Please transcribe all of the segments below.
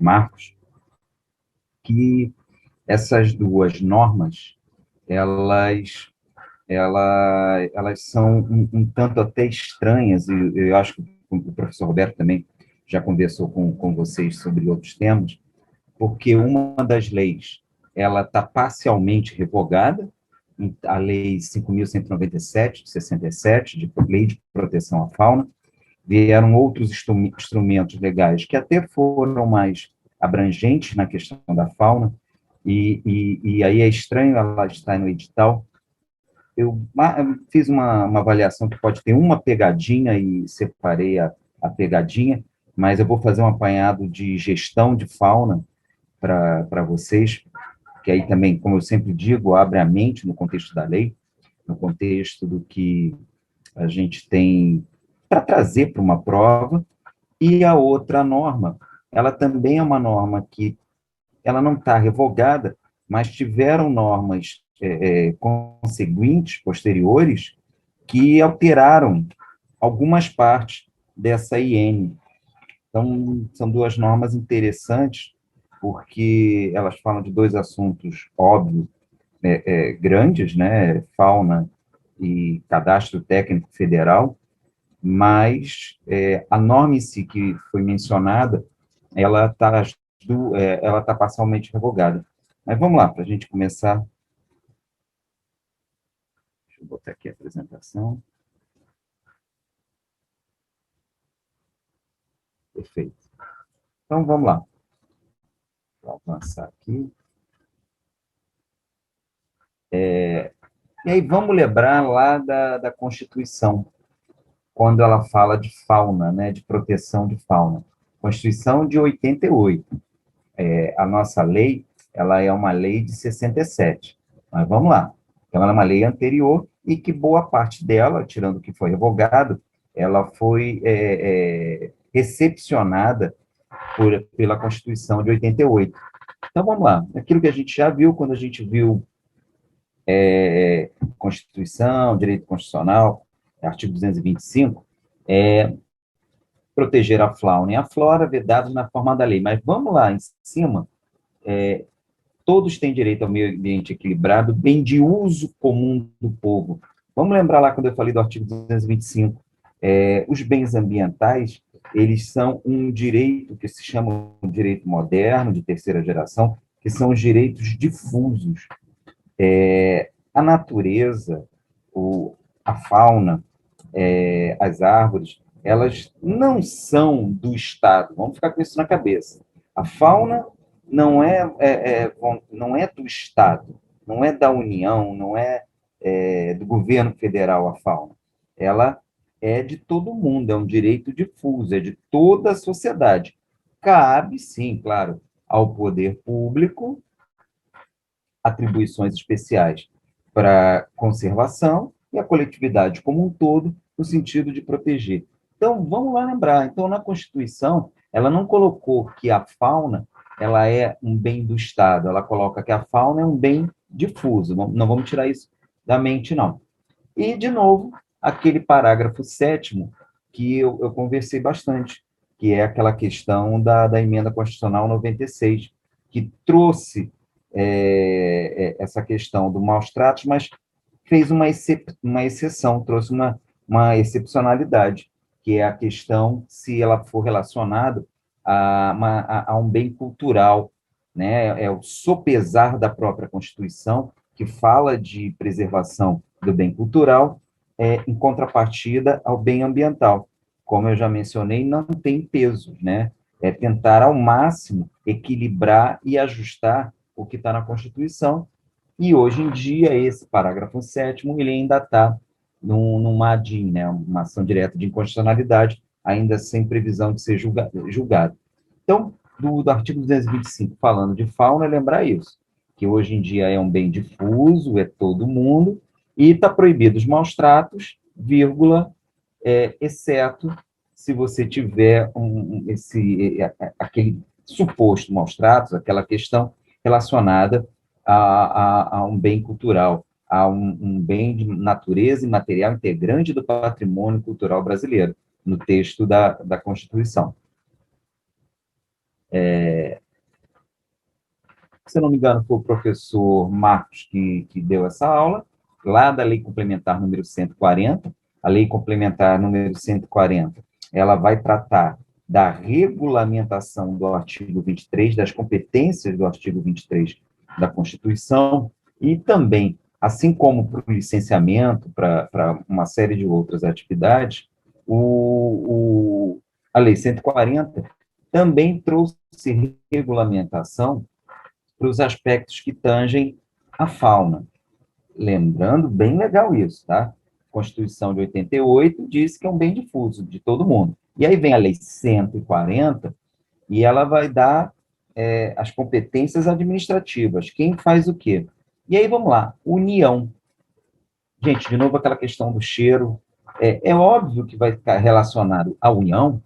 Marcos, que essas duas normas, elas, elas são um tanto até estranhas, e eu acho que o professor Roberto também já conversou com vocês sobre outros temas, porque uma das leis, ela está parcialmente revogada, a Lei 5.197, de 67, de Lei de Proteção à Fauna, vieram outros instrumentos legais que até foram mais abrangentes na questão da fauna, e aí é estranho ela estar no edital. Eu fiz uma avaliação que pode ter uma pegadinha e separei a pegadinha, mas eu vou fazer um apanhado de gestão de fauna para vocês, que aí também, como eu sempre digo, abre a mente no contexto da lei, no contexto do que a gente tem para trazer para uma prova. E a outra norma, ela também é uma norma que ela não está revogada, mas tiveram normas conseguintes, posteriores, que alteraram algumas partes dessa IN. Então, são duas normas interessantes, porque elas falam de dois assuntos óbvios, grandes, né, fauna e cadastro técnico federal, mas a norma em si que foi mencionada, ela tá parcialmente revogada. Mas vamos lá, para a gente começar. Deixa eu botar aqui a apresentação. Perfeito. Então, vamos lá. Vou avançar aqui. E aí, vamos lembrar lá da Constituição, quando ela fala de fauna, né, de proteção de fauna. Constituição de 88. A nossa lei, ela é uma lei de 67. Mas vamos lá. Então, ela é uma lei anterior e que boa parte dela, tirando o que foi revogado, ela foi recepcionada pela Constituição de 88. Então, vamos lá. Aquilo que a gente já viu quando a gente viu Constituição, direito constitucional, artigo 225, proteger a fauna e a flora, vedados na forma da lei. Mas vamos lá, em cima, todos têm direito ao meio ambiente equilibrado, bem de uso comum do povo. Vamos lembrar lá quando eu falei do artigo 225, os bens ambientais, eles são um direito que se chama um direito moderno, de terceira geração, que são os direitos difusos. A natureza, a fauna, as árvores, elas não são do Estado. Vamos ficar com isso na cabeça. A fauna não é do Estado, não é da União, não é, do governo federal a fauna. Ela é de todo mundo, é um direito difuso, é de toda a sociedade. Cabe, sim, claro, ao poder público atribuições especiais para conservação e a coletividade como um todo, no sentido de proteger. Então, vamos lá lembrar. Então, na Constituição, ela não colocou que a fauna ela é um bem do Estado, ela coloca que a fauna é um bem difuso. Não vamos tirar isso da mente, não. E, de novo, aquele parágrafo 7º que eu conversei bastante, que é aquela questão da emenda constitucional 96, que trouxe essa questão do maus tratos, mas fez uma exceção, trouxe uma excepcionalidade, que é a questão se ela for relacionada a um bem cultural, né? É o sopesar da própria Constituição, que fala de preservação do bem cultural, em contrapartida ao bem ambiental. Como eu já mencionei, não tem pesos, né? É tentar ao máximo equilibrar e ajustar o que está na Constituição, e hoje em dia esse parágrafo 7º ele ainda está numa ADIM, né? Uma ação direta de inconstitucionalidade, ainda sem previsão de ser julgado. Então, do artigo 225, falando de fauna, lembrar isso, que hoje em dia é um bem difuso, é todo mundo, e está proibido os maus tratos, vírgula, exceto se você tiver aquele suposto maus tratos, aquela questão relacionada a um bem cultural, a um bem de natureza e material integrante do patrimônio cultural brasileiro, no texto da Constituição. Se eu não me engano, foi o professor Marcos que deu essa aula, lá da Lei Complementar número 140. A Lei Complementar número 140, ela vai tratar da regulamentação do artigo 23, das competências do artigo 23 da Constituição, e também, assim como para o licenciamento, para uma série de outras atividades, a Lei 140 também trouxe regulamentação para os aspectos que tangem a fauna. Lembrando, bem legal isso, tá? A Constituição de 88 diz que é um bem difuso, de todo mundo. E aí vem a Lei 140, e ela vai dar as competências administrativas. Quem faz o quê? E aí, vamos lá, União. Gente, de novo, aquela questão do cheiro. É óbvio que vai ficar relacionado à União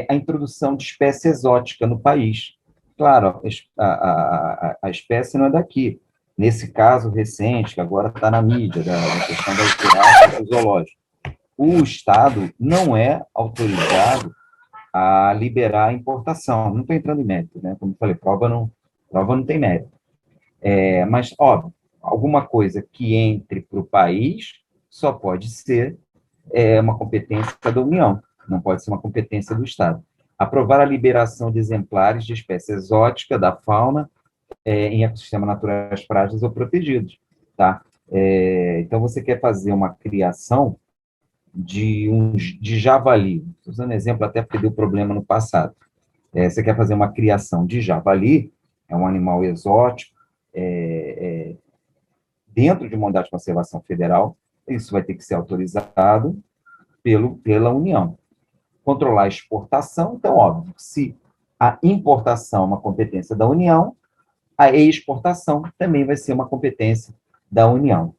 a introdução de espécie exótica no país. Claro, a espécie não é daqui. Nesse caso recente, que agora está na mídia, da questão da girafa do zoológico, o Estado não é autorizado a liberar a importação. Não estou entrando em mérito, né? Como eu falei, prova não tem mérito. Mas, óbvio, alguma coisa que entre para o país só pode ser uma competência da União, não pode ser uma competência do Estado. Aprovar a liberação de exemplares de espécie exótica da fauna em ecossistemas naturais frágeis ou protegidos, tá? Então, você quer fazer uma criação de javali, usando exemplo até porque deu problema no passado. Você quer fazer uma criação de javali, é um animal exótico, dentro de uma unidade de conservação federal, isso vai ter que ser autorizado pela União. Controlar a exportação, então, óbvio, se a importação é uma competência da União, a exportação também vai ser uma competência da União.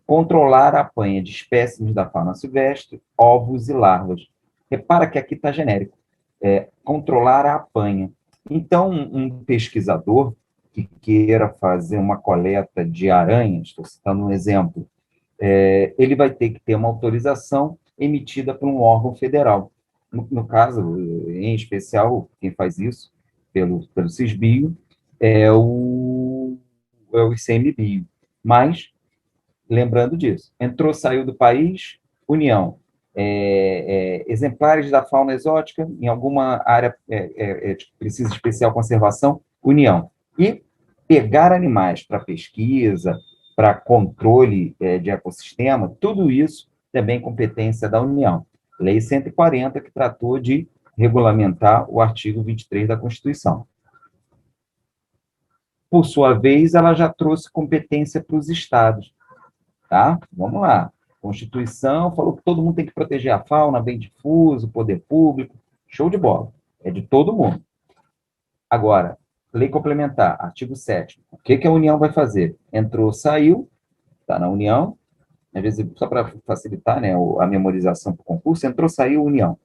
Controlar a apanha de espécimes da fauna silvestre, ovos e larvas. Repara que aqui está genérico. Controlar a apanha. Então, um pesquisador que queira fazer uma coleta de aranhas, estou citando um exemplo, ele vai ter que ter uma autorização emitida por um órgão federal. No caso, em especial, quem faz isso, pelo CISBio, é o ICMBio. Mas, lembrando disso, entrou, saiu do país, União. Exemplares da fauna exótica, em alguma área precisa de especial conservação, União. E pegar animais para pesquisa, para controle de ecossistema, tudo isso também competência da União. Lei 140, que tratou de regulamentar o artigo 23 da Constituição. Por sua vez, ela já trouxe competência para os estados, tá? Vamos lá. Constituição falou que todo mundo tem que proteger a fauna, bem difuso, poder público, show de bola. É de todo mundo. Agora, lei complementar, artigo 7º. O que a União vai fazer? Entrou, saiu, está na União, às vezes, só para facilitar, né, a memorização para o concurso, entrou, saiu, União.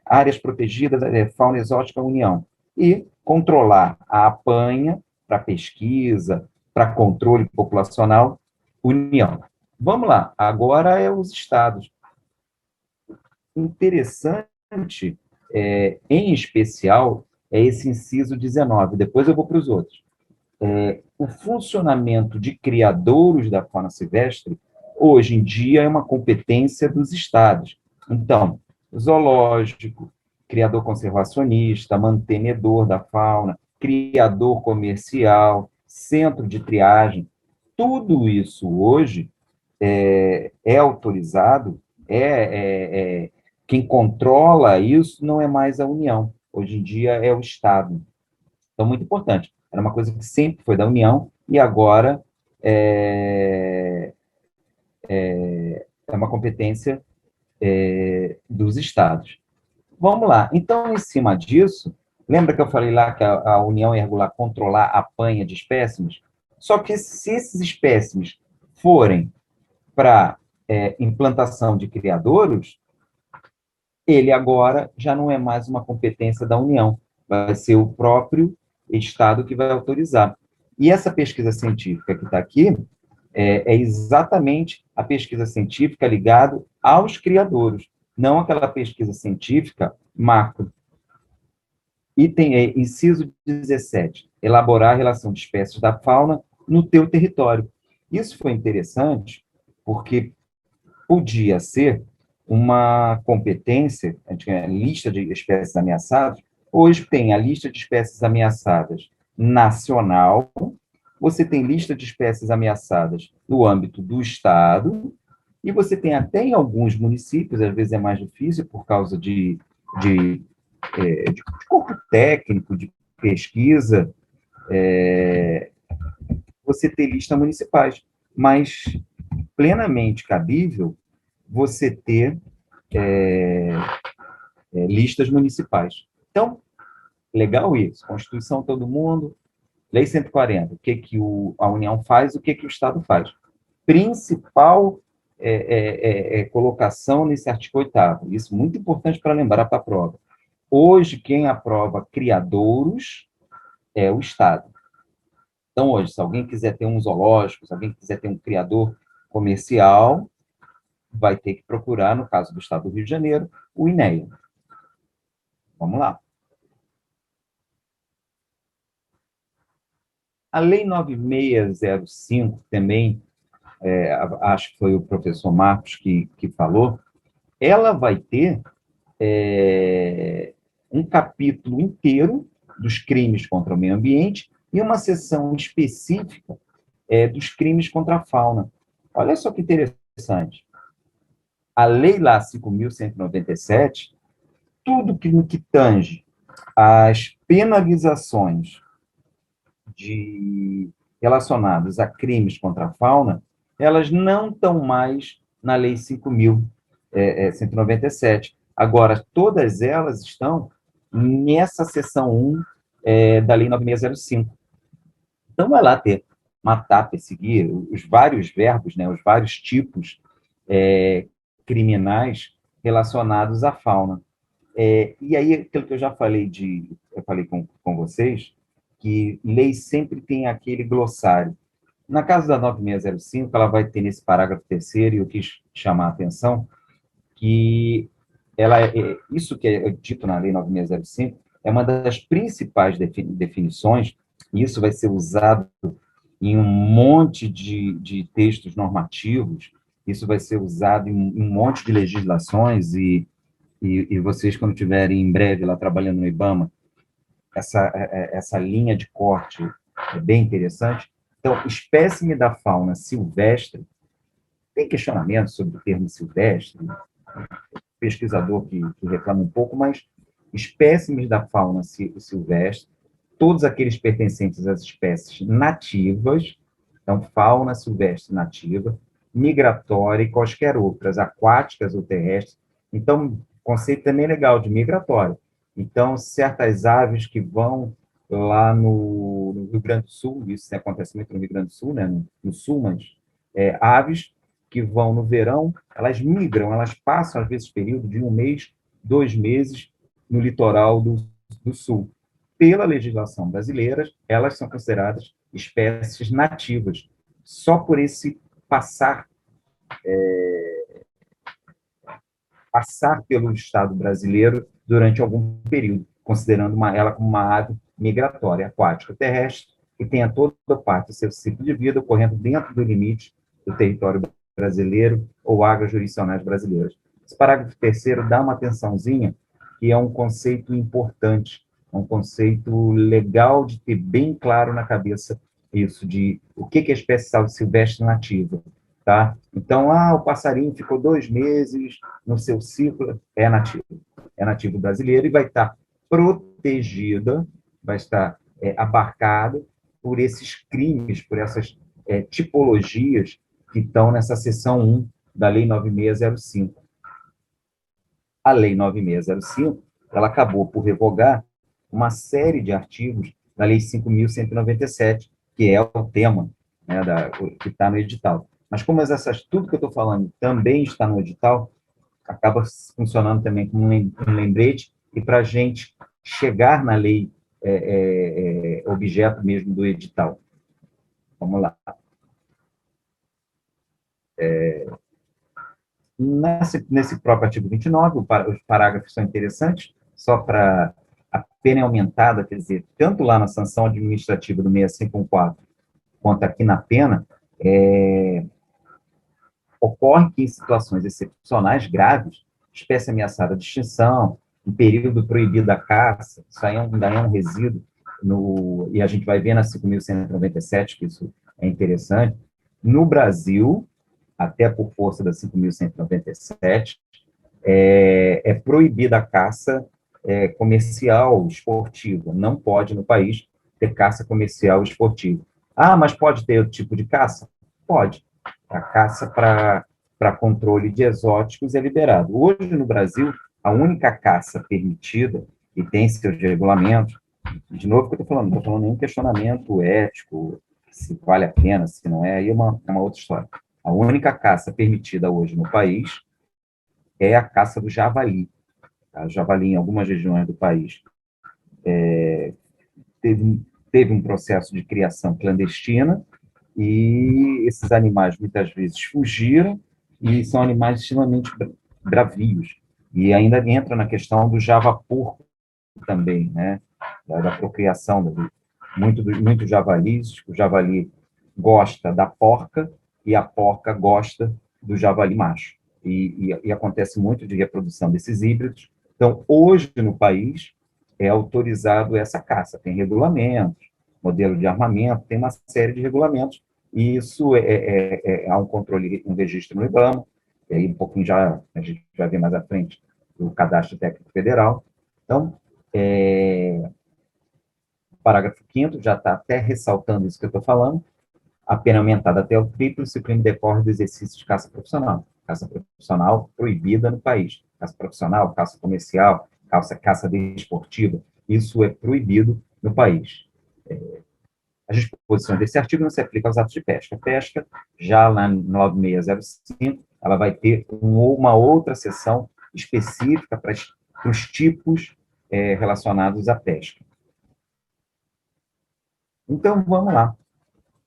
Áreas protegidas, fauna exótica, União. E controlar a apanha para pesquisa, para controle populacional, União. Vamos lá, agora é os estados. Interessante, em especial, é esse inciso 19, depois eu vou para os outros. O funcionamento de criadouros da fauna silvestre, hoje em dia, é uma competência dos estados. Então, zoológico, criador conservacionista, mantenedor da fauna, criador comercial, centro de triagem, tudo isso hoje é autorizado, quem controla isso não é mais a União, hoje em dia é o Estado. Então, muito importante. Era uma coisa que sempre foi da União e agora é uma competência dos estados. Vamos lá. Então, em cima disso, lembra que eu falei lá que a União ia regular, controlar a apanha de espécimes? Só que se esses espécimes forem para implantação de criadouros, ele agora já não é mais uma competência da União, vai ser o próprio Estado que vai autorizar. E essa pesquisa científica que está aqui é exatamente a pesquisa científica ligada aos criadouros, não aquela pesquisa científica macro. Inciso 17, elaborar a relação de espécies da fauna no teu território. Isso foi interessante, porque podia ser uma competência, a gente tinha a lista de espécies ameaçadas, hoje tem a lista de espécies ameaçadas nacional, você tem lista de espécies ameaçadas no âmbito do Estado, e você tem até em alguns municípios, às vezes é mais difícil por causa de, de corpo técnico, de pesquisa, você ter listas municipais, mas plenamente cabível você ter listas municipais. Então, legal isso. Constituição todo mundo, Lei 140, o que, a União faz, o que, o Estado faz. Principal colocação nesse artigo 8º. Isso é muito importante para lembrar para a prova. Hoje, quem aprova criadouros é o Estado. Então, hoje, se alguém quiser ter um zoológico, se alguém quiser ter um criador comercial, vai ter que procurar, no caso do Estado do Rio de Janeiro, o INEA. Vamos lá. A Lei 9605, também, acho que foi o professor Marcos que falou, ela vai ter um capítulo inteiro dos crimes contra o meio ambiente e uma seção específica dos crimes contra a fauna. Olha só que interessante. A lei lá 5.197, tudo que tange as penalizações relacionadas a crimes contra a fauna, elas não estão mais na lei 5.197. Agora, todas elas estão nessa seção 1 da lei 9605. Então, vai lá ter matar, perseguir, os vários verbos, né, os vários tipos criminais relacionados à fauna. E aí, aquilo que eu já falei eu falei com vocês, que lei sempre tem aquele glossário. Na casa da 9605, ela vai ter nesse parágrafo terceiro, e eu quis chamar a atenção, que isso que é dito na lei 9605 é uma das principais definições, e isso vai ser usado em um monte de textos normativos, isso vai ser usado em um monte de legislações, e vocês, quando estiverem em breve lá trabalhando no IBAMA, essa linha de corte é bem interessante. Então, espécime da fauna silvestre, tem questionamento sobre o termo silvestre, pesquisador que reclama um pouco, mas espécimes da fauna silvestre, todos aqueles pertencentes às espécies nativas, então, fauna silvestre nativa, migratória e quaisquer outras, aquáticas ou terrestres. Então, o conceito também é legal, de migratória. Então, certas aves que vão lá no Rio Grande do Sul, isso acontece muito no Rio Grande do Sul, né, no Sul, mas aves que vão no verão, elas migram, elas passam, às vezes, período de 1 mês, 2 meses, no litoral do Sul. Pela legislação brasileira, elas são consideradas espécies nativas, só por esse passar pelo Estado brasileiro durante algum período, considerando ela como uma ave migratória aquática terrestre, que tenha toda parte do seu ciclo de vida ocorrendo dentro do limite do território brasileiro ou águas jurisdicionais brasileiras. Esse parágrafo terceiro dá uma atençãozinha, que é um conceito importante, um conceito legal de ter bem claro na cabeça isso, de o que é a espécie silvestre nativa. Tá? Então, o passarinho ficou 2 meses no seu ciclo, é nativo brasileiro e vai estar protegida, vai estar abarcado por esses crimes, por essas tipologias que estão nessa seção 1 da Lei 9605. A Lei 9605, ela acabou por revogar uma série de artigos da Lei 5.197, que é o tema, né, que está no edital. Mas como tudo que eu estou falando também está no edital, acaba funcionando também como um lembrete, e para a gente chegar na lei objeto mesmo do edital. Vamos lá. Nesse próprio artigo 29, os parágrafos são interessantes, só para pena aumentada, quer dizer, tanto lá na sanção administrativa do 6514, quanto aqui na pena, ocorre que em situações excepcionais graves, espécie ameaçada de extinção, um período proibido da caça, isso aí ainda é um resíduo, e a gente vai ver na 5.197, que isso é interessante. No Brasil, até por força da 5.197, é proibida a caça comercial esportiva. Não pode, no país, ter caça comercial esportiva. Ah, mas pode ter outro tipo de caça? Pode. A caça para controle de exóticos é liberado. Hoje, no Brasil, a única caça permitida, e tem seus regulamentos, de novo que eu estou falando, não estou falando nenhum questionamento ético, se vale a pena, se não é, aí é uma outra história. A única caça permitida hoje no país é a caça do javali. O javali, em algumas regiões do país, teve um processo de criação clandestina, e esses animais muitas vezes fugiram, e são animais extremamente bravios. E ainda entra na questão do javaporco também, né? Da procriação, muitos javalis, o javali gosta da porca, e a porca gosta do javali macho. E acontece muito de reprodução desses híbridos. Então, hoje, no país, é autorizado essa caça, tem regulamentos, modelo de armamento, tem uma série de regulamentos, e isso há um controle, um registro no IBAMA, e aí um pouquinho já, a gente vai ver mais à frente, o Cadastro Técnico Federal. Então, o parágrafo 5º já está até ressaltando isso que eu estou falando, a pena aumentada até o triplo se o crime decorre do exercício de caça profissional. Caça profissional proibida no país. Caça profissional, caça comercial, caça desportiva, isso é proibido no país. As disposições desse artigo não se aplicam aos atos de pesca. A pesca, já lá no 9605, ela vai ter uma outra seção específica para os tipos relacionados à pesca. Então, vamos lá.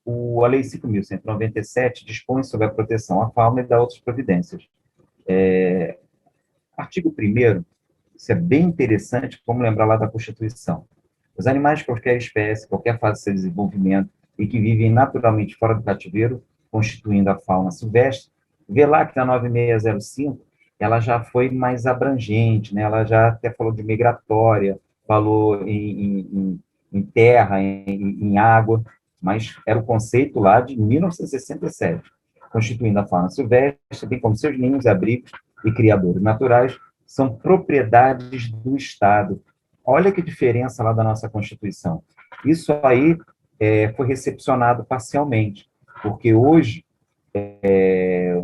A Lei 5.197 dispõe sobre a proteção à fauna e dá outras providências. Artigo 1º, isso é bem interessante, vamos lembrar lá da Constituição. Os animais de qualquer espécie, qualquer fase de seu desenvolvimento, e que vivem naturalmente fora do cativeiro, constituindo a fauna silvestre, vê lá que na 9605, ela já foi mais abrangente, né? Ela já até falou de migratória, falou em terra, em água, mas era o conceito lá de 1967, constituindo a fauna silvestre, bem como seus ninhos, abrigos e criadores naturais, são propriedades do Estado. Olha que diferença lá da nossa Constituição. Isso aí foi recepcionado parcialmente, porque hoje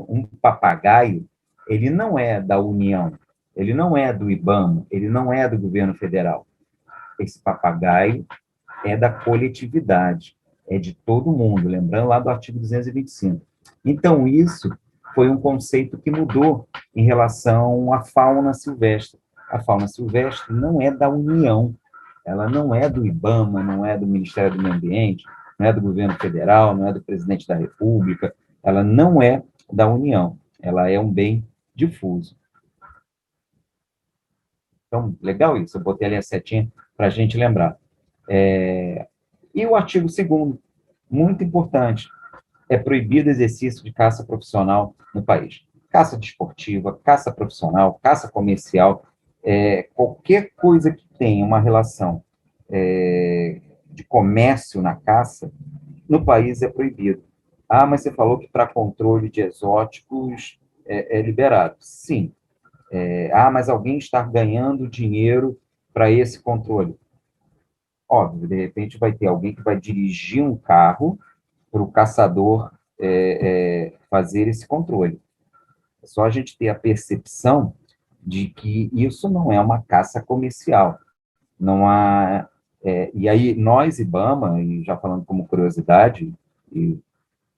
um papagaio, ele não é da União, ele não é do IBAMA, ele não é do governo federal. Esse papagaio é da coletividade, é de todo mundo, lembrando lá do artigo 225. Então, isso foi um conceito que mudou em relação à fauna silvestre. A fauna silvestre não é da União, ela não é do IBAMA, não é do Ministério do Meio Ambiente, não é do governo federal, não é do presidente da República, ela não é da União, ela é um bem difuso. Então, legal isso, eu botei ali a setinha para a gente lembrar. E o artigo 2º, muito importante, é proibido o exercício de caça profissional no país. Caça desportiva, caça profissional, caça comercial, qualquer coisa que tenha uma relação de comércio na caça, no país é proibido. Ah, mas você falou que para controle de exóticos é liberado. Sim. Mas alguém está ganhando dinheiro para esse controle. Óbvio, de repente vai ter alguém que vai dirigir um carro para o caçador fazer esse controle. É só a gente ter a percepção de que isso não é uma caça comercial. Não há. E aí, nós, IBAMA, e já falando como curiosidade, e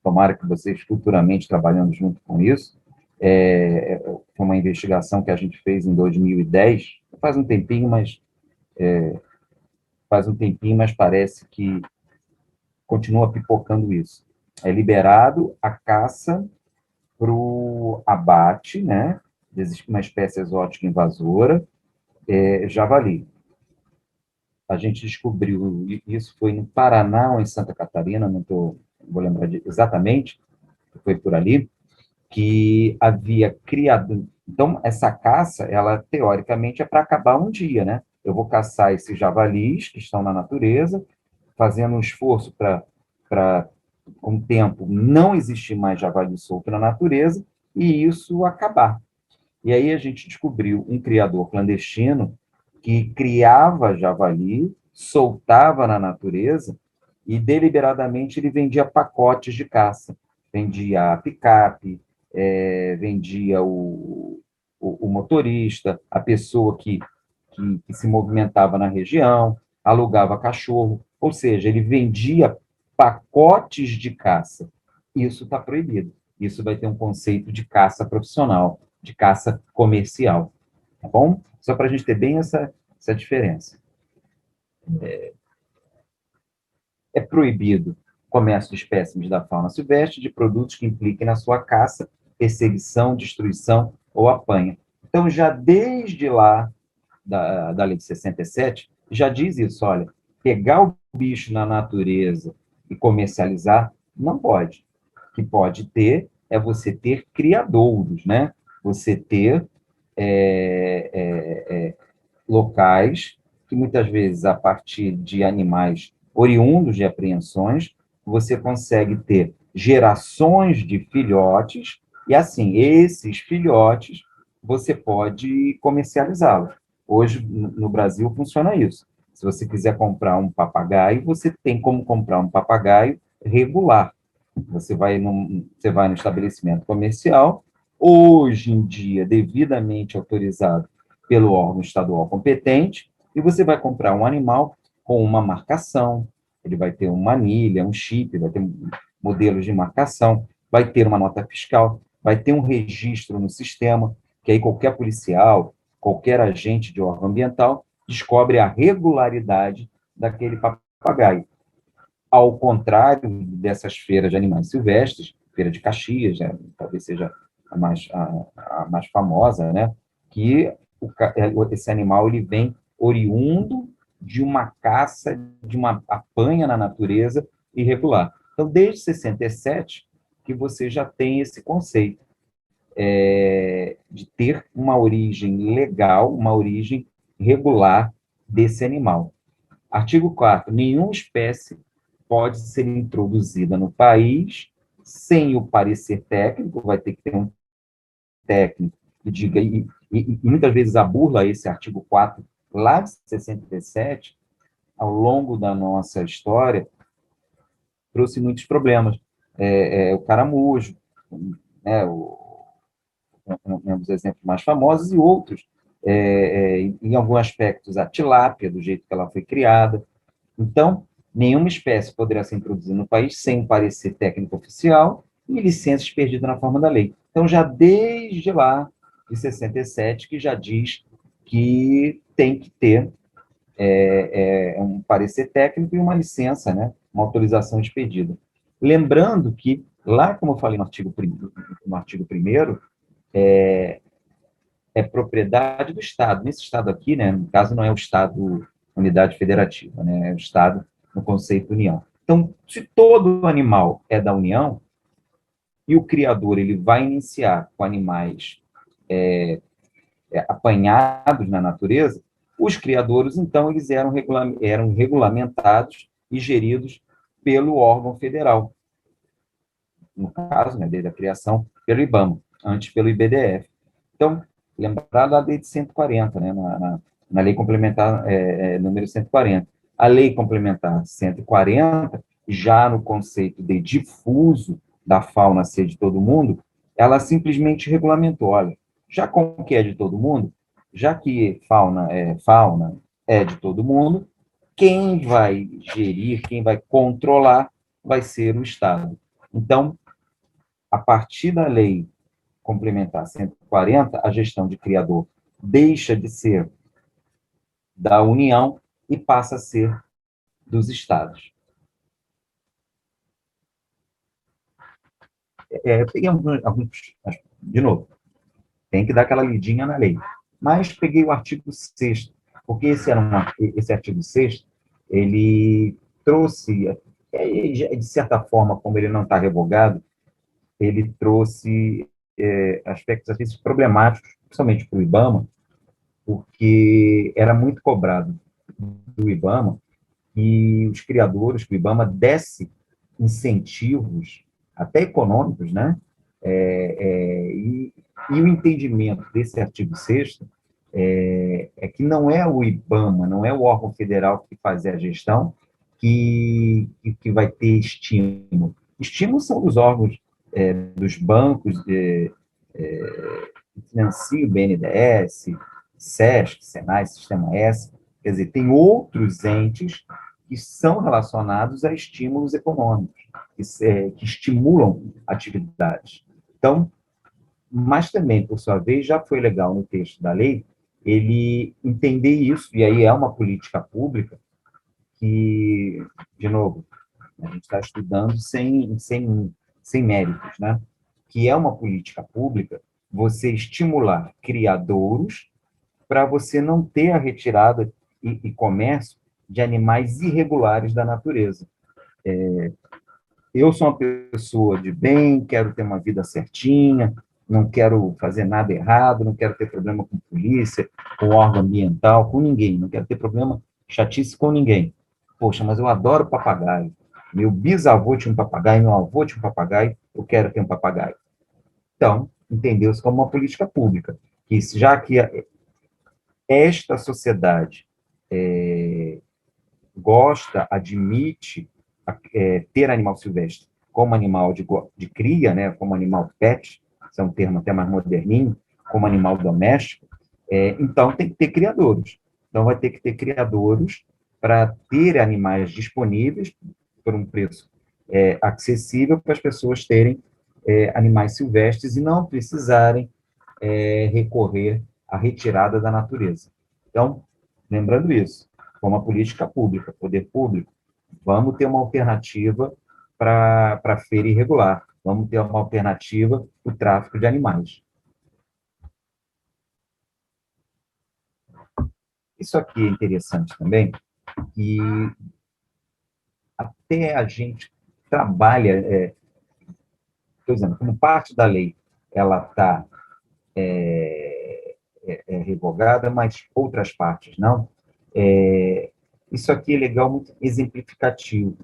tomara que vocês futuramente trabalhando junto com isso, foi uma investigação que a gente fez em 2010, faz um tempinho, mas parece que continua pipocando isso. É liberado a caça para o abate, né? Existe uma espécie exótica invasora, javali. a gente descobriu, isso foi no Paraná ou em Santa Catarina, vou lembrar exatamente, foi por ali, que havia criado. Então, essa caça, ela teoricamente é para acabar um dia, né? Eu vou caçar esses javalis que estão na natureza, fazendo um esforço para, com o tempo, não existir mais javali solto na natureza e isso acabar. E aí a gente descobriu um criador clandestino que criava javali, soltava na natureza e deliberadamente ele vendia pacotes de caça. Vendia a picape, vendia o motorista, a pessoa que se movimentava na região, alugava cachorro, ou seja, ele vendia pacotes de caça. Isso está proibido. Isso vai ter um conceito de caça profissional, de caça comercial, tá bom? Só para a gente ter bem essa diferença. É proibido o comércio de espécimes da fauna silvestre de produtos que impliquem na sua caça, perseguição, destruição ou apanha. Então, já desde lá, da lei de 67, já diz isso, olha, pegar o bicho na natureza e comercializar, não pode. O que pode ter é você ter criadouros, né? Você ter é, é, é, locais que muitas vezes, a partir de animais oriundos de apreensões, você consegue ter gerações de filhotes, e assim, esses filhotes você pode comercializá-los. Hoje, no Brasil, funciona isso. Se você quiser comprar um papagaio, você tem como comprar um papagaio regular. Você vai no estabelecimento comercial, hoje em dia, devidamente autorizado pelo órgão estadual competente, e você vai comprar um animal com uma marcação, ele vai ter uma anilha, um chip, vai ter modelos de marcação, vai ter uma nota fiscal, vai ter um registro no sistema, que aí qualquer policial, qualquer agente de órgão ambiental descobre a regularidade daquele papagaio. Ao contrário dessas feiras de animais silvestres, feira de Caxias, né, talvez seja a mais famosa, né, que esse animal ele vem oriundo de uma caça, de uma apanha na natureza irregular. Então, desde 67, que você já tem esse conceito de ter uma origem legal, uma origem regular desse animal. Artigo 4. Nenhuma espécie pode ser introduzida no país sem o parecer técnico, vai ter que ter um técnico que diga, e muitas vezes a burla esse artigo 4, lá de 67, ao longo da nossa história, trouxe muitos problemas. O caramujo, né, um dos exemplos mais famosos, e outros, em alguns aspectos, a tilápia, do jeito que ela foi criada. Então, nenhuma espécie poderá ser introduzida no país sem um parecer técnico oficial e licença expedida na forma da lei. Então, já desde lá, de 67, que já diz que tem que ter um parecer técnico e uma licença, né, uma autorização expedida. Lembrando que, lá, como eu falei no artigo 1º, é propriedade do Estado. Nesse Estado aqui, né, no caso, não é o Estado unidade federativa, né, é o Estado no conceito União. Então, se todo animal é da União, e o criador ele vai iniciar com animais apanhados na natureza, os criadores, então, eles eram regulamentados e geridos pelo órgão federal, no caso, né, desde a criação, pelo IBAMA, antes pelo IBDF. Então, lembrar da lei de 140, né, na lei complementar número 140. A lei complementar 140, já no conceito de difuso da fauna ser de todo mundo, ela simplesmente regulamentou, olha, já como que é de todo mundo, já que fauna é de todo mundo, quem vai gerir, quem vai controlar vai ser o Estado. Então, a partir da lei complementar 140, a gestão de criador deixa de ser da União e passa a ser dos estados. Eu peguei de novo, tem que dar aquela lidinha na lei, mas peguei o artigo 6º, Porque esse artigo 6º, ele trouxe, de certa forma, como ele não está revogado, ele trouxe aspectos, às vezes, problemáticos, principalmente para o IBAMA, porque era muito cobrado do IBAMA e os criadores, que o IBAMA desse incentivos, até econômicos, né? E o entendimento desse artigo 6º que não é o IBAMA, não é o órgão federal que faz a gestão que vai ter estímulo. Estímulos são dos órgãos, dos bancos que financiam o BNDES, SESC, SENAI, Sistema S, quer dizer, tem outros entes que são relacionados a estímulos econômicos, que estimulam atividades. Então, mas também, por sua vez, já foi legal no texto da lei ele entender isso, e aí é uma política pública que, de novo, a gente está estudando sem méritos, né? Que é uma política pública você estimular criadouros para você não ter a retirada e comércio de animais irregulares da natureza. Eu sou uma pessoa de bem, quero ter uma vida certinha, não quero fazer nada errado, não quero ter problema com polícia, com órgão ambiental, com ninguém, não quero ter problema, chatice com ninguém. Poxa, mas eu adoro papagaio. Meu bisavô tinha um papagaio, meu avô tinha um papagaio, eu quero ter um papagaio. Então, entendeu-se como uma política pública, que já que esta sociedade gosta, admite ter animal silvestre como animal de cria, né, como animal pet, esse é um termo até mais moderninho, como animal doméstico, então tem que ter criadouros. Então vai ter que ter criadouros para ter animais disponíveis por um preço acessível para as pessoas terem animais silvestres e não precisarem recorrer à retirada da natureza. Então, lembrando isso, como uma política pública, poder público, vamos ter uma alternativa para a feira irregular, vamos ter uma alternativa para o tráfico de animais. Isso aqui é interessante também, que até a gente trabalha, por exemplo, como parte da lei, ela está revogada, mas outras partes não. Isso aqui é legal, muito exemplificativo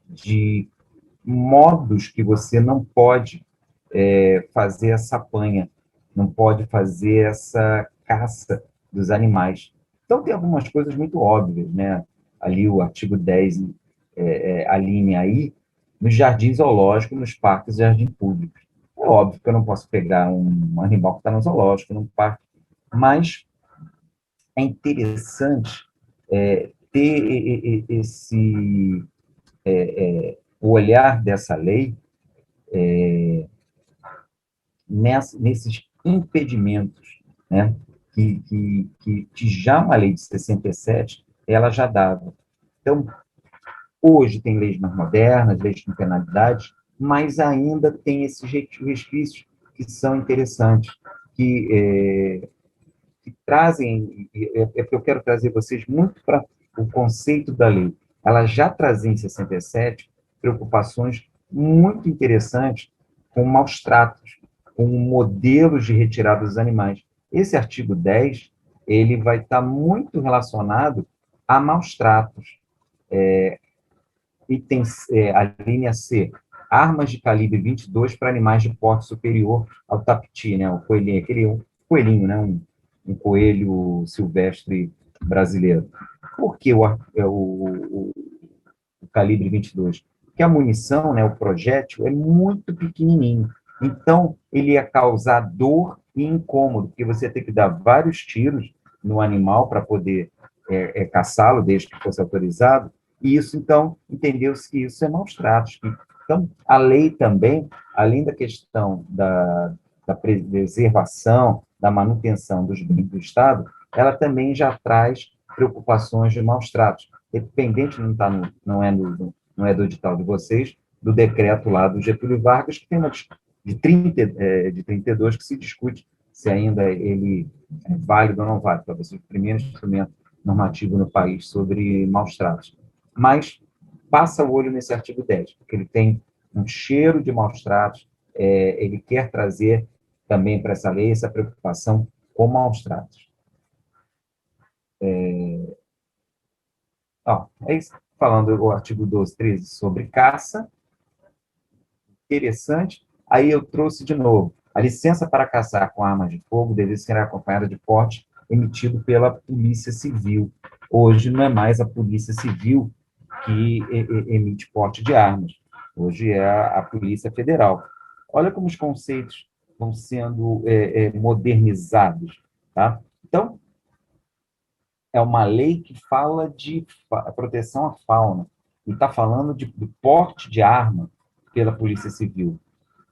de modos que você não pode fazer essa apanha, não pode fazer essa caça dos animais. Então, tem algumas coisas muito óbvias, né? Ali o artigo 10 alinha aí, nos jardins zoológicos, nos parques e jardins públicos. É óbvio que eu não posso pegar um animal que está no zoológico, num parque, mas é interessante ter esse o olhar dessa lei nesses impedimentos, né, que já uma lei de 67 ela já dava. Então, hoje tem leis mais modernas, leis com penalidades, mas ainda tem esses resquícios que são interessantes, que trazem, porque eu quero trazer vocês muito para o conceito da lei. Ela já trazia em 67 preocupações muito interessantes com maus tratos, com modelos de retirada dos animais. Esse artigo 10, ele vai estar muito relacionado a maus tratos. Item, a linha C, armas de calibre 22 para animais de porte superior ao tapiti, né? O coelhinho, aquele coelhinho, né? Um coelho silvestre brasileiro. Por que o calibre 22? Porque a munição, né, o projétil, é muito pequenininho. Então, ele ia causar dor e incômodo, porque você tem que dar vários tiros no animal para poder caçá-lo, desde que fosse autorizado, e isso, então, entendeu-se que isso é maus tratos. Então, a lei também, além da questão da preservação, da manutenção dos bens do Estado, ela também já traz preocupações de maus tratos. Dependente, não é do edital de vocês, do decreto lá do Getúlio Vargas, que tem uma de 32 que se discute se ainda ele é válido ou não válido. Talvez o primeiro instrumento normativo no país sobre maus tratos. Mas passa o olho nesse artigo 10, porque ele tem um cheiro de maus tratos, ele quer trazer também para essa lei essa preocupação com maus tratos. É isso, falando o artigo 12, 13 sobre caça, interessante. Aí eu trouxe de novo, a licença para caçar com armas de fogo deve ser acompanhada de porte emitido pela Polícia Civil. Hoje não é mais a Polícia Civil que emite porte de armas. Hoje é a Polícia Federal. Olha como os conceitos vão sendo modernizados, tá? Então, é uma lei que fala de proteção à fauna, e está falando de porte de arma pela Polícia Civil.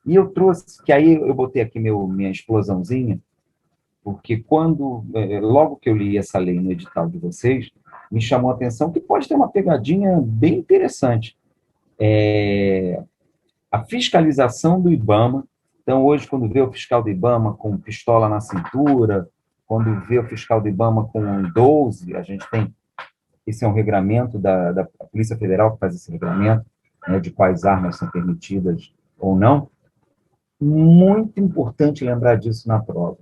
E eu trouxe, que aí eu botei aqui minha explosãozinha, porque logo que eu li essa lei no edital de vocês, me chamou a atenção que pode ter uma pegadinha bem interessante. A fiscalização do IBAMA. Então, hoje, quando vê o fiscal do IBAMA com pistola na cintura, quando vê o fiscal do IBAMA com 12, a gente tem, esse é um regramento da Polícia Federal que faz esse regramento, né, de quais armas são permitidas ou não. Muito importante lembrar disso na prova.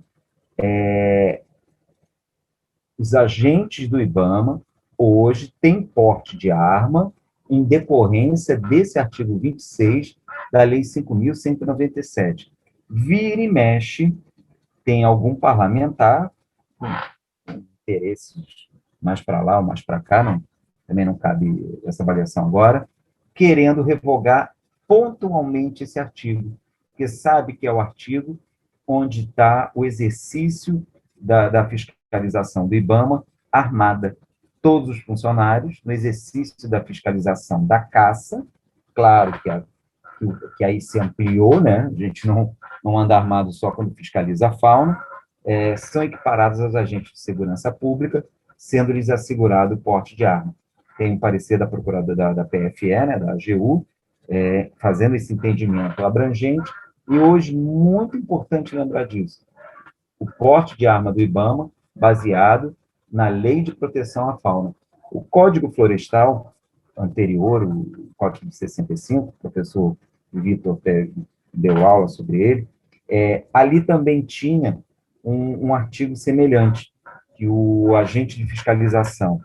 Os agentes do IBAMA, hoje, têm porte de arma em decorrência desse artigo 26 da Lei 5.197. Vira e mexe, tem algum parlamentar com interesses mais para lá ou mais para cá, também não cabe essa avaliação agora, querendo revogar pontualmente esse artigo, porque sabe que é o artigo onde está o exercício da fiscalização do IBAMA armada. Todos os funcionários, no exercício da fiscalização da caça, claro que aí se ampliou, né? A gente não anda armado só quando fiscaliza a fauna, são equiparados aos agentes de segurança pública, sendo-lhes assegurado o porte de arma. Tem um parecer da procuradora da PFE, né, da AGU, fazendo esse entendimento abrangente, e hoje, muito importante lembrar disso, o porte de arma do IBAMA, baseado na Lei de Proteção à Fauna. O Código Florestal anterior, o Código de 65, o professor Vitor deu aula sobre ele, ali também tinha um artigo semelhante, que o agente de fiscalização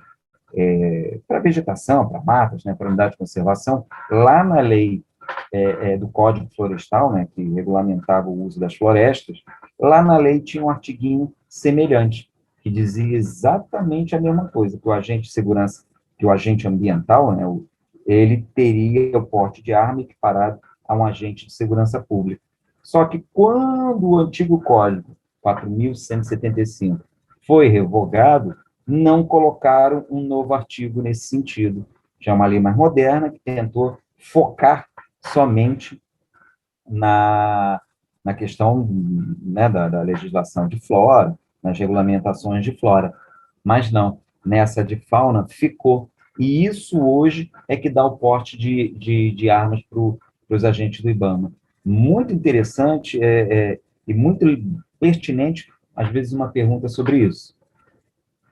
para vegetação, para matas, né, para unidade de conservação, lá na lei do Código Florestal, né, que regulamentava o uso das florestas, lá na lei tinha um artiguinho semelhante, que dizia exatamente a mesma coisa, que o agente de segurança, que o agente ambiental, né, ele teria o porte de arma equiparado a um agente de segurança pública. Só que quando o antigo Código 4.175 foi revogado, não colocaram um novo artigo nesse sentido. Já é uma lei mais moderna, que tentou focar somente na questão, né, da legislação de flora, nas regulamentações de flora. Mas não, nessa de fauna ficou. E isso hoje é que dá o porte de armas para os agentes do IBAMA. Muito interessante e muito pertinente, às vezes, uma pergunta sobre isso,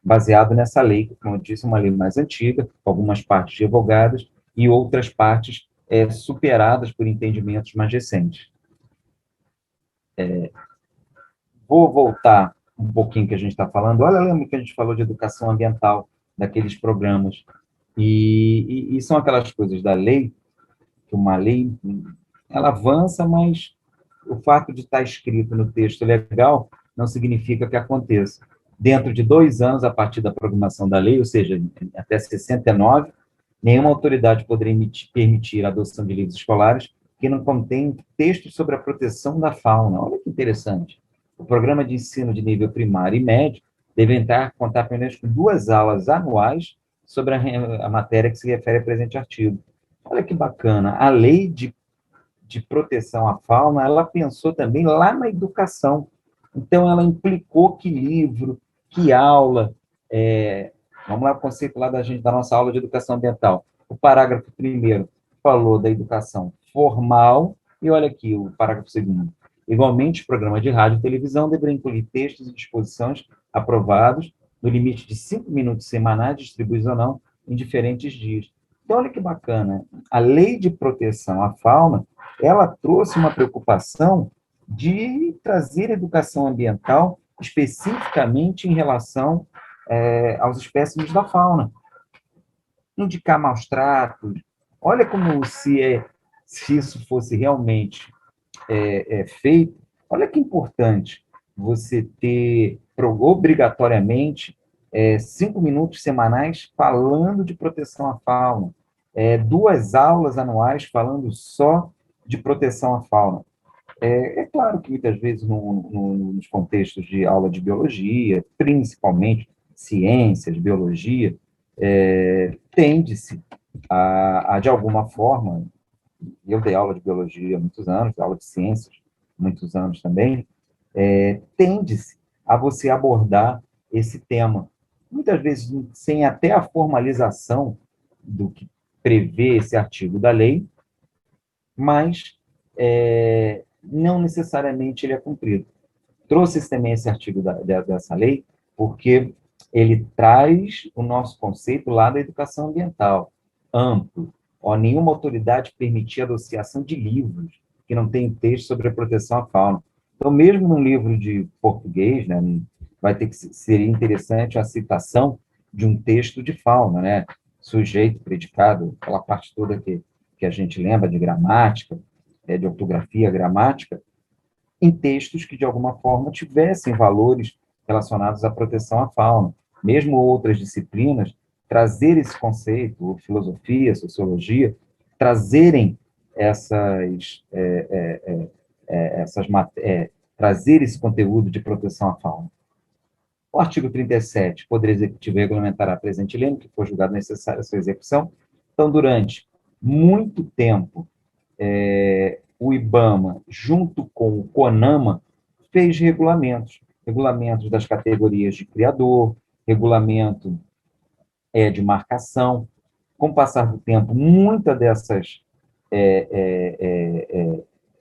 baseado nessa lei, que, como eu disse, é uma lei mais antiga, com algumas partes revogadas e outras partes superadas por entendimentos mais recentes. Vou voltar um pouquinho que a gente está falando. Olha, lembra que a gente falou de educação ambiental, daqueles programas. E são aquelas coisas da lei, que uma lei, ela avança, mas o fato de estar escrito no texto legal não significa que aconteça. Dentro de 2 anos, a partir da promulgação da lei, ou seja, até 69, nenhuma autoridade poderia permitir a adoção de livros escolares que não contêm textos sobre a proteção da fauna. Olha que interessante. O programa de ensino de nível primário e médio deve contar pelo menos com 2 aulas anuais sobre a matéria que se refere ao presente artigo. Olha que bacana. A lei de proteção à fauna, ela pensou também lá na educação. Então, ela implicou que livro, que aula, vamos lá, o conceito lá da nossa aula de educação ambiental. O parágrafo 1º falou da educação formal, e olha aqui o parágrafo 2º. Igualmente, o programa de rádio e televisão deverá incluir textos e disposições aprovados no limite de 5 minutos semanais, distribuídos ou não, em diferentes dias. Então, olha que bacana, a lei de proteção à fauna, ela trouxe uma preocupação de trazer educação ambiental especificamente em relação aos espécimes da fauna. Indicar maus tratos. Olha como se isso fosse realmente feito, olha que importante você ter obrigatoriamente 5 minutos semanais falando de proteção à fauna, 2 aulas anuais falando só de proteção à fauna. É claro que muitas vezes nos contextos de aula de biologia, principalmente ciências, biologia, tende-se de alguma forma, eu dei aula de biologia há muitos anos, aula de ciências há muitos anos também, tende-se a você abordar esse tema, muitas vezes sem até a formalização do que prevê esse artigo da lei, mas não necessariamente ele é cumprido. Trouxe também esse artigo dessa lei, porque ele traz o nosso conceito lá da educação ambiental, amplo. Nenhuma autoridade permitia a associação de livros que não tenham texto sobre a proteção à fauna. Então, mesmo num livro de português, né, vai ter que seria interessante a citação de um texto de fauna, né, sujeito, predicado, aquela parte toda que a gente lembra de gramática, de ortografia, gramática, em textos que, de alguma forma, tivessem valores relacionados à proteção à fauna. Mesmo outras disciplinas, trazer esse conceito, filosofia, sociologia, trazerem trazer esse conteúdo de proteção à fauna. O artigo 37, o Poder Executivo regulamentará a presente lei, que for julgado necessária a sua execução. Então, durante muito tempo, o IBAMA, junto com o CONAMA, fez regulamentos das categorias de criador, regulamento de marcação. Com o passar do tempo, muitas dessas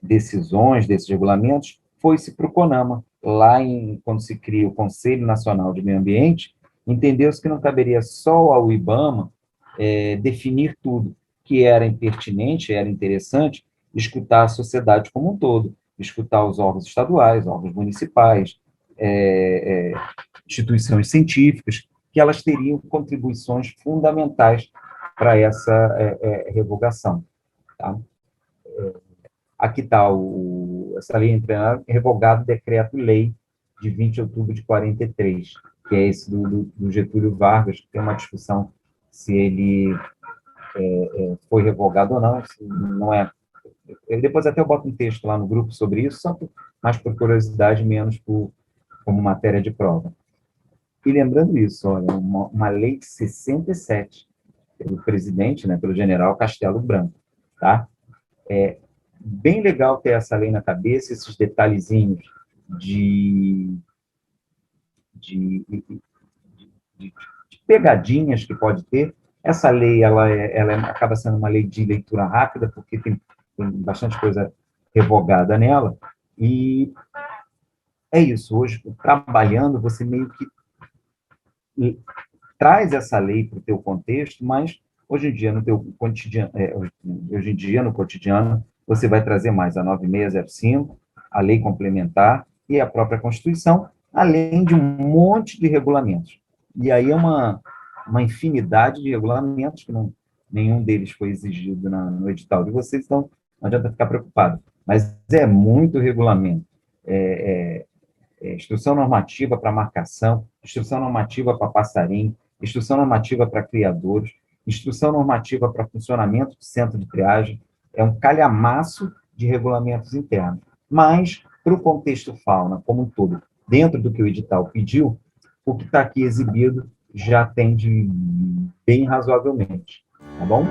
decisões, desses regulamentos, foi-se para o CONAMA. Lá, quando se cria o Conselho Nacional de Meio Ambiente, entendeu-se que não caberia só ao IBAMA definir tudo, que era impertinente, era interessante, escutar a sociedade como um todo, escutar os órgãos estaduais, órgãos municipais, instituições científicas, que elas teriam contribuições fundamentais para essa revogação. Tá? Aqui está essa lei entrando, revogado o decreto-lei de 20 de outubro de 43, que é esse do Getúlio Vargas, que tem uma discussão se ele foi revogado ou não, se não é. Depois até eu boto um texto lá no grupo sobre isso, mais por curiosidade, menos como matéria de prova. E lembrando isso, olha, uma lei de 67, pelo presidente, né, pelo general Castelo Branco, tá? Bem legal ter essa lei na cabeça, esses detalhezinhos de pegadinhas que pode ter. Essa lei ela acaba sendo uma lei de leitura rápida, porque tem bastante coisa revogada nela, e é isso. Hoje, trabalhando, você meio que traz essa lei para o teu contexto, mas hoje em dia, no teu cotidiano, hoje em dia, no cotidiano, você vai trazer mais a 9605, a lei complementar e a própria Constituição, além de um monte de regulamentos. E aí é uma infinidade de regulamentos, que nenhum deles foi exigido no edital de vocês, então não adianta ficar preocupado. Mas é muito regulamento. Instrução normativa para marcação, instrução normativa para passarinho, instrução normativa para criadores, instrução normativa para funcionamento do centro de triagem, é um calhamaço de regulamentos internos. Mas, para o contexto fauna como um todo, dentro do que o edital pediu, o que está aqui exibido já atende bem razoavelmente, tá bom?